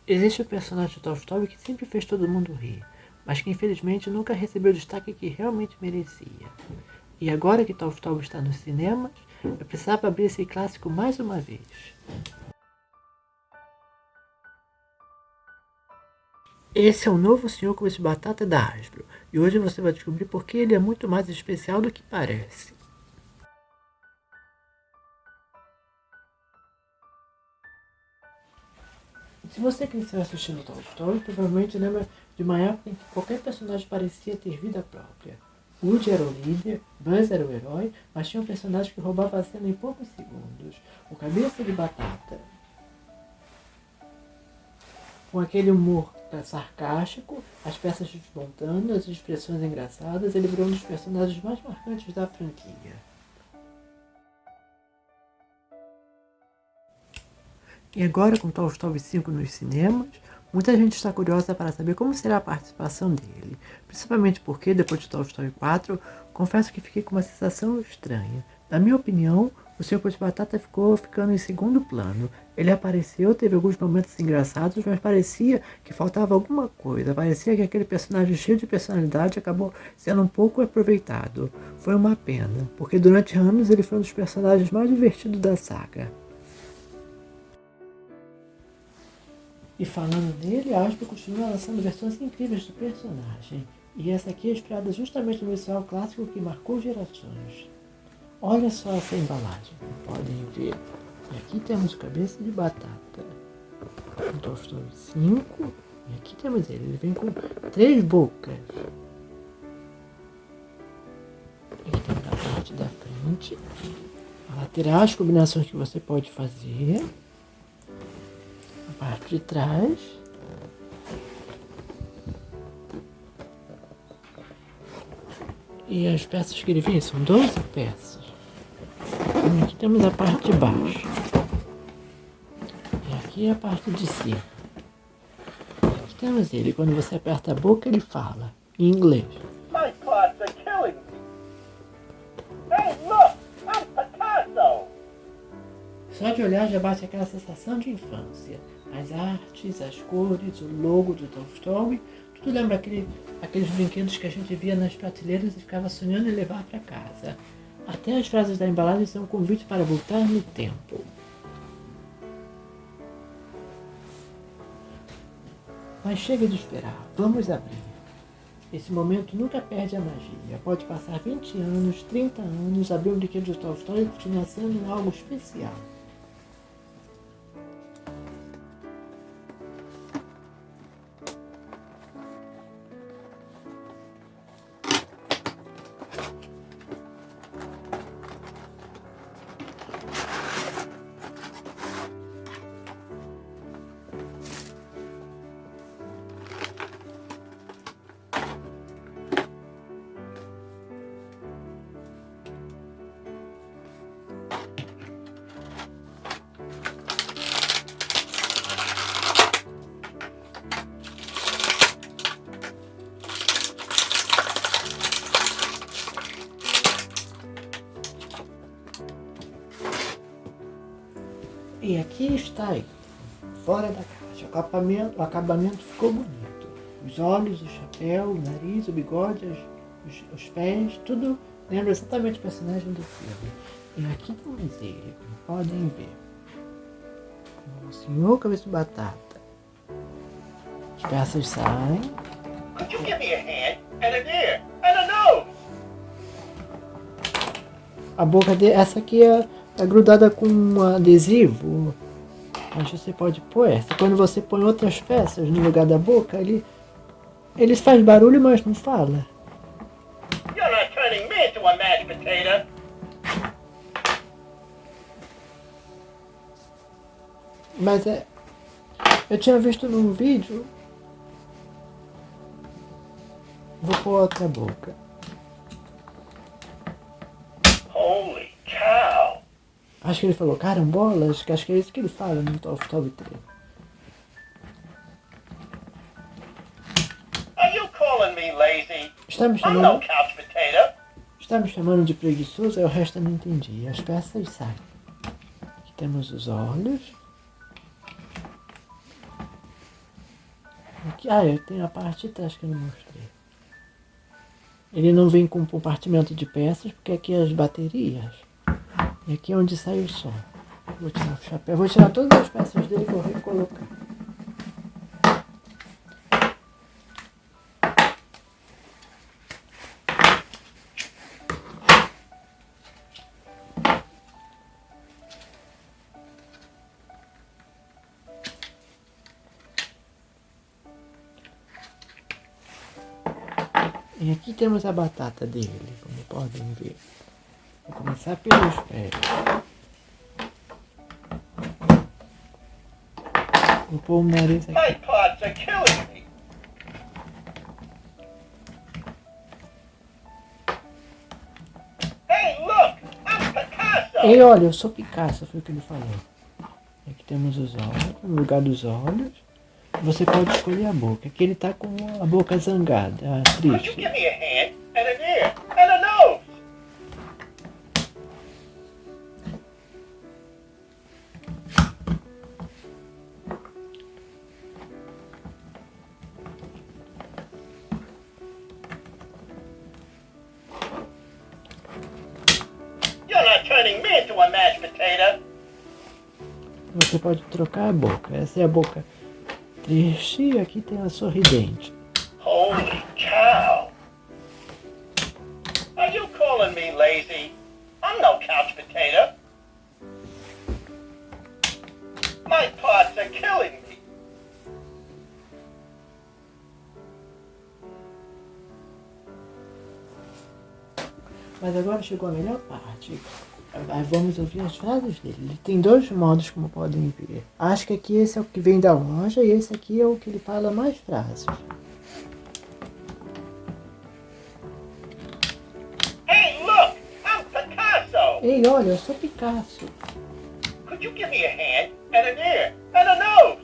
Existe o personagem de Tolstói que sempre fez todo mundo rir, mas que infelizmente nunca recebeu o destaque que realmente merecia. E agora que Tolstói está nos cinemas, eu precisava abrir esse clássico mais uma vez. Esse é o novo Senhor Come Batata da Hasbro, e hoje você vai descobrir por que ele é muito mais especial do que parece. Se você cresceu assistindo Tolstói, provavelmente lembra de uma época em que qualquer personagem parecia ter vida própria. Woody era o líder, Buzz era o herói, mas tinha um personagem que roubava a cena em poucos segundos, o Cabeça de Batata. Com aquele humor sarcástico, as peças espontâneas, as expressões engraçadas, ele virou um dos personagens mais marcantes da franquia. E agora, com Tolstói 5 nos cinemas, muita gente está curiosa para saber como será a participação dele. Principalmente porque, depois de Tolstói 4, confesso que fiquei com uma sensação estranha. Na minha opinião, o Senhor Pão de Batata ficou ficando em segundo plano. Ele apareceu, teve alguns momentos engraçados, mas parecia que faltava alguma coisa. Parecia que aquele personagem cheio de personalidade acabou sendo um pouco aproveitado. Foi uma pena, porque durante anos ele foi um dos personagens mais divertidos da saga. E falando dele, a Hasbro continua lançando versões incríveis do personagem. E essa aqui é inspirada justamente no visual clássico que marcou gerações. Olha só essa embalagem, podem ver. E aqui temos Cabeça de Batata, um Tolstói 5, e aqui temos ele vem com 3 bocas. Aqui temos a parte da frente, a lateral, as combinações que você pode fazer. Parte de trás. E as peças que ele vem são 12 peças. E aqui temos a parte de baixo. E aqui a parte de cima. E aqui temos ele. Quando você aperta a boca, ele fala em inglês. My plots are killing me. Hey, look! I'm Picasso! Só de olhar já bate aquela sensação de infância. As artes, as cores, o logo do Tolstói, tudo lembra aqueles brinquedos que a gente via nas prateleiras e ficava sonhando em levar para casa. Até as frases da embalagem são um convite para voltar no tempo. Mas chega de esperar, vamos abrir. Esse momento nunca perde a magia. Pode passar 20 anos, 30 anos, abrir um brinquedo de Tolstói e continuar sendo algo especial. E aqui está ele, fora da caixa. O acabamento ficou bonito. Os olhos, o chapéu, o nariz, o bigode, os pés, tudo lembra exatamente o personagem do filme. E aqui temos ele, como podem ver. O Senhor Cabeça de Batata. As peças saem. Could you give me a hand and an ear and a nose? A boca dele, essa aqui é grudada com um adesivo. Mas você pode pôr essa. Quando você põe outras peças no lugar da boca, ele faz barulho, mas não fala. You're not turning me into a mashed potato. Mas eu tinha visto num vídeo. Vou pôr outra boca. Holy cow! Acho que ele falou carambolas, que acho que é isso que ele fala no Tolstói 3. Are you calling me lazy? Está me I'm chamando, no couch potato. está me chamando de preguiçoso, aí o resto eu não entendi. As peças saem. Aqui temos os olhos. Aqui, eu tenho a parte de trás que eu não mostrei. Ele não vem com compartimento de peças, porque aqui é as baterias. E aqui é onde sai o som. Vou tirar o chapéu. Vou tirar todas as peças dele e vou recolocar. E aqui temos a batata dele, como podem ver. Vou começar pelos pés. Vou pôr o nariz aqui. My pods are killing me. Hey, look! I'm Picasso! Ei, olha, eu sou Picasso, foi o que ele falou. Aqui temos os olhos, no lugar dos olhos. Você pode escolher a boca. Aqui ele tá com a boca zangada, Could you triste. give me a hand and an ear and a nose? You're not turning me into a mashed potato. Você pode trocar a boca. Essa é a boca triste e aqui tem a sorridente. Holy cow! Are you calling me lazy? I'm no couch potato. My pods are killing me. Mas agora chegou a melhor parte. Vamos ouvir as frases dele. Ele tem dois modos, como podem ver. Acho que aqui esse é o que vem da loja e esse aqui é o que ele fala mais frases. Hey, look! I'm Picasso! Ei, olha, eu sou Picasso. Could you give me a hand and an ear and a nose?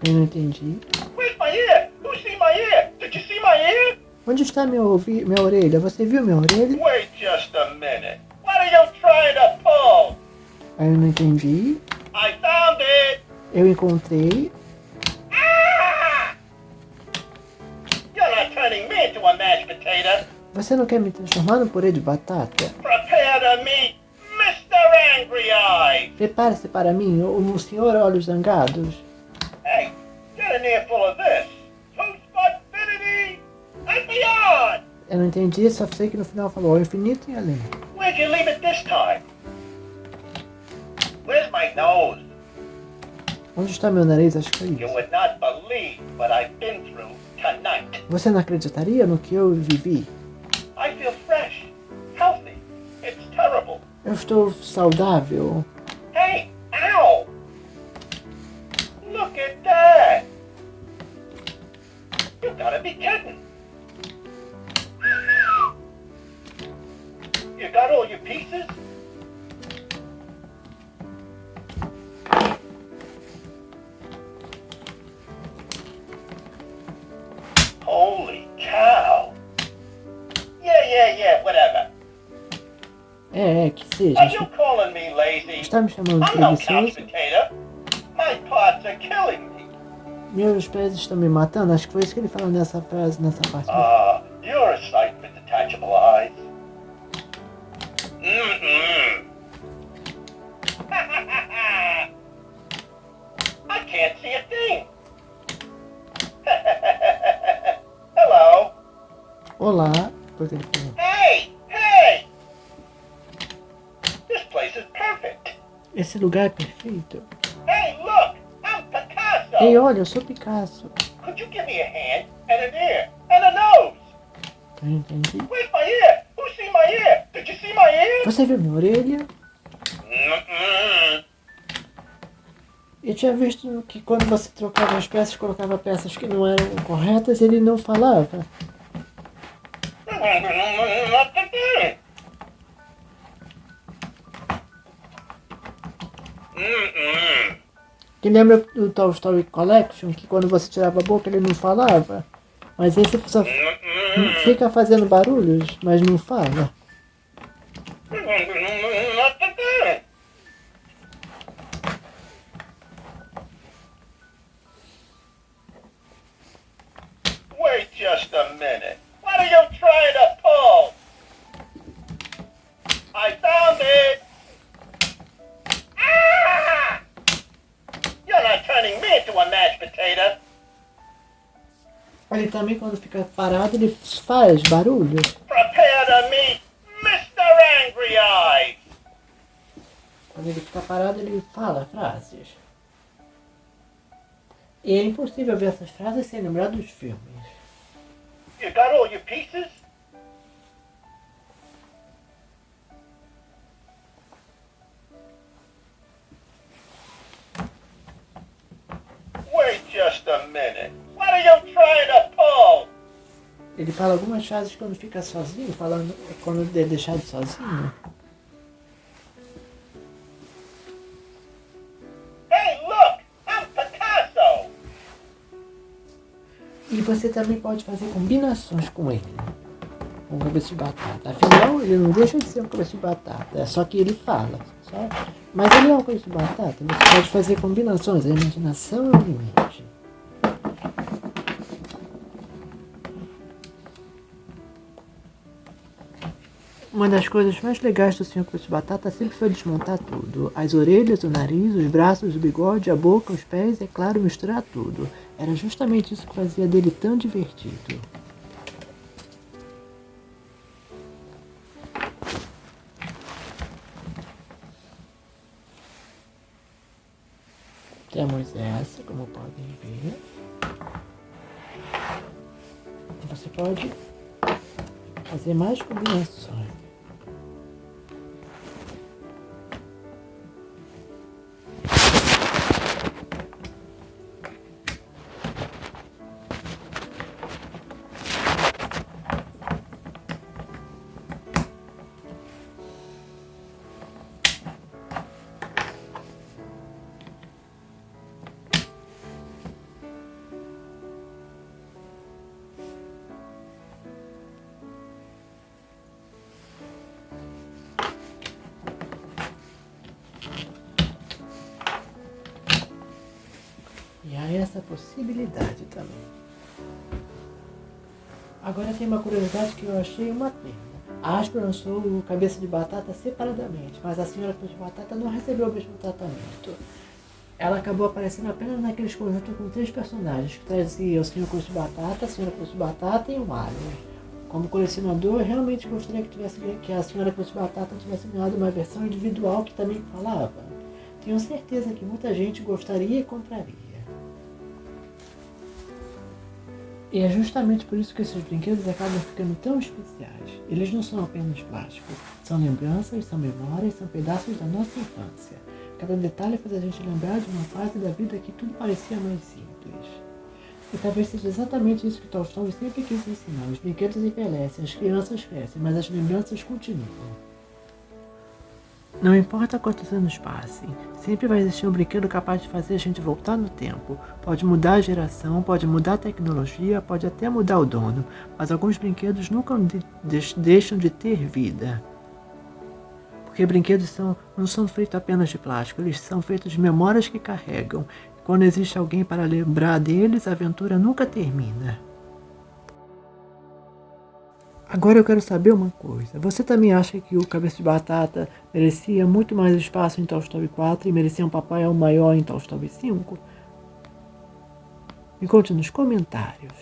Eu não entendi. Where's my ear? Who see my ear? Did you see my ear? Onde está minha orelha? Você viu minha orelha? Wait just a minute. What are you trying to pull? Aí eu não entendi. I found it! Eu encontrei. Ah! You're not turning me into a mashed potato. Você não quer me transformar no purê de batata? Prepare to meet Mr. Angry Eyes. Prepare-se para mim, o senhor Olhos Zangados. Hey, get an earful of this. To infinity and beyond. Eu não entendi, só sei que no final falou ao infinito e além. Where'd you leave it this time? Where's my nose? Onde está meu nariz? Acho que foi You isso. would not believe what I've been through tonight. Você não acreditaria no que eu vivi? I feel fresh, healthy. It's terrible. Eu estou saudável. Hey, ow! Look at that! You gotta be kidding! You got all your pieces? Holy cow! Yeah, whatever. Que seja. Are you calling me lazy? Está me chamando de I'm no couch preguiçoso? potato. My pods are killing me. Meus pés estão me matando? Acho que foi isso que ele falou nessa frase, nessa parte. You're a sight for detachable eyes. Mm-mm. I can't see a thing. Hello. Olá. Foi o que ele falou. Hey! This place is perfect. Esse lugar é perfeito. Hey, look! I'm Picasso. Ei, olha, eu sou Picasso. Could you give me a hand and an ear and a nose? Eu entendi. Where's my ear? Who see my ear? Did you see my ear? Você viu minha orelha? Mm-mm. Eu tinha visto que quando você trocava as peças, colocava peças que não eram corretas, ele não falava. Mm-mm. Que lembra do Toy Story Collection, que quando você tirava a boca ele não falava? Mas esse só fica fazendo barulhos, mas não fala. a minute. What are you trying to pull? I found it! Ah! You're not turning me into a mashed potato. Ele também, quando fica parado, ele faz barulho. Prepare to meet Mr. Angry Eyes. Quando ele fica parado, ele fala frases. E é impossível ver essas frases sem lembrar dos filmes. You got all your pieces? Wait just a minute. What are you trying to pull? Ele fala algumas frases quando fica sozinho, falando quando ele é deixado sozinho. Hey, look! I'm Picasso! E você também pode fazer combinações com ele. Com o cabeça de batata. Afinal, ele não deixa de ser um cabeça de batata. É só que ele fala. Só... Mas ele é um cabeça de batata. Você pode fazer combinações. A imaginação é o limite. Uma das coisas mais legais do Sr. Cabeça de Batata sempre foi desmontar tudo. As orelhas, o nariz, os braços, o bigode, a boca, os pés, é claro, misturar tudo. Era justamente isso que fazia dele tão divertido. Temos essa, como podem ver. E você pode fazer mais combinações. E há essa possibilidade também. Agora tem uma curiosidade que eu achei uma pena. A Hasbro lançou o Cabeça de Batata separadamente, mas a Senhora Cabeça de Batata não recebeu o mesmo tratamento. Ela acabou aparecendo apenas naqueles conjuntos com 3 personagens, que trazia o Senhor Cabeça de Batata, a Senhora Cabeça de Batata e o Alien. Como colecionador, eu realmente gostaria que a Senhora Cabeça de Batata tivesse ganhado uma versão individual que também falava. Tenho certeza que muita gente gostaria e compraria. E é justamente por isso que esses brinquedos acabam ficando tão especiais. Eles não são apenas plástico, são lembranças, são memórias, são pedaços da nossa infância. Cada detalhe faz a gente lembrar de uma fase da vida que tudo parecia mais simples. E talvez seja exatamente isso que Tolstói sempre quis ensinar. Os brinquedos envelhecem, as crianças crescem, mas as lembranças continuam. Não importa quantos anos passem, sempre vai existir um brinquedo capaz de fazer a gente voltar no tempo. Pode mudar a geração, pode mudar a tecnologia, pode até mudar o dono, mas alguns brinquedos nunca deixam de ter vida. Porque brinquedos não são feitos apenas de plástico, eles são feitos de memórias que carregam. Quando existe alguém para lembrar deles, a aventura nunca termina. Agora eu quero saber uma coisa. Você também acha que o Cabeça de Batata merecia muito mais espaço em Toy Story 4 e merecia um papel maior em Toy Story 5? Me conte nos comentários.